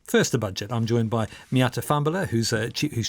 First, the budget. I'm joined by Miatta Fahnbulleh, who's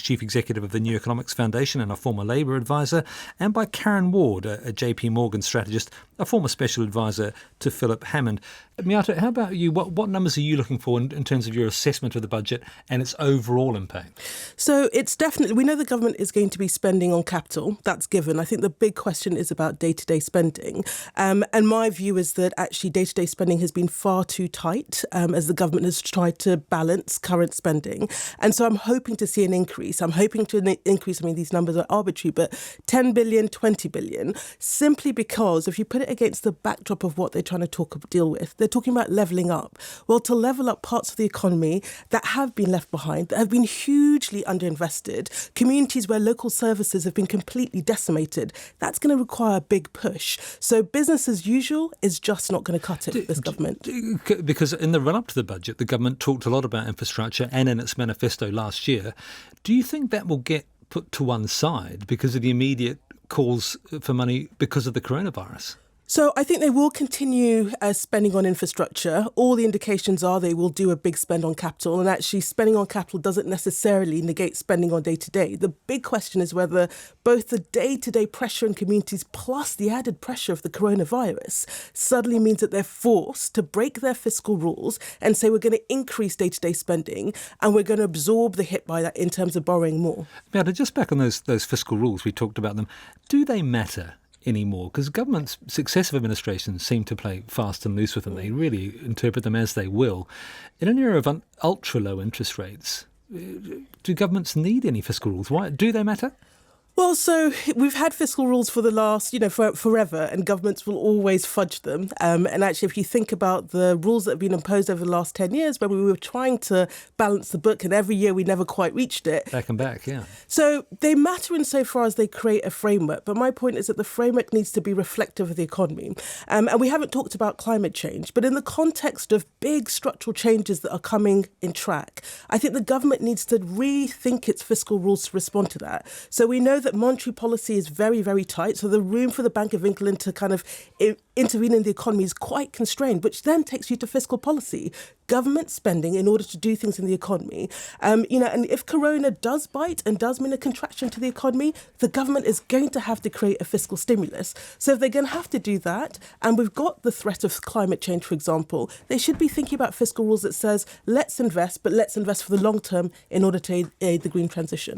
Chief Executive of the New Economics Foundation and a former Labour advisor, and by Karen Ward, a JP Morgan strategist, a former special advisor to Philip Hammond. Miatta, how about you? What numbers are you looking for in terms of your assessment of the budget and its overall impact? So it's definitely, we know the government is going to be spending on capital. That's given. I think the big question is about day-to-day spending. And my view is that actually day-to-day spending has been far too tight as the government has tried to balance current spending. And so I'm hoping to see an increase. I'm hoping to increase, these numbers are arbitrary, but 10 billion, 20 billion, simply because if you put it against the backdrop of what they're trying to deal with, they're talking about levelling up. Well, to level up parts of the economy that have been left behind, that have been hugely underinvested, communities where local services have been completely decimated, that's going to require a big push. So business as usual is just not going to cut it for this government. Because in the run-up to the budget, the government talked a lot about infrastructure and in its manifesto last year. Do you think that will get put to one side because of the immediate calls for money because of the coronavirus? So I think they will continue spending on infrastructure. All the indications are they will do a big spend on capital, and actually spending on capital doesn't necessarily negate spending on day-to-day. The big question is whether both the day-to-day pressure in communities plus the added pressure of the coronavirus suddenly means that they're forced to break their fiscal rules and say we're going to increase day-to-day spending and we're going to absorb the hit by that in terms of borrowing more. Now, just back on those fiscal rules, we talked about them. Do they matter anymore? Because governments, successive administrations seem to play fast and loose with them. They really interpret them as they will. In an era of ultra low interest rates, do governments need any fiscal rules? Why do they matter? Well, so we've had fiscal rules for the last, forever, and governments will always fudge them. And actually, if you think about the rules that have been imposed over the last 10 years, when we were trying to balance the book, and every year we never quite reached it. Back and back, yeah. So they matter insofar as they create a framework. But my point is that the framework needs to be reflective of the economy. And we haven't talked about climate change, but in the context of big structural changes that are coming in track, I think the government needs to rethink its fiscal rules to respond to that. So we know that monetary policy is very, very tight. So the room for the Bank of England to kind of intervene in the economy is quite constrained, which then takes you to fiscal policy, government spending in order to do things in the economy. And if Corona does bite and does mean a contraction to the economy, the government is going to have to create a fiscal stimulus. So if they're going to have to do that, and we've got the threat of climate change, for example, they should be thinking about fiscal rules that says, let's invest, but let's invest for the long term in order to aid the green transition.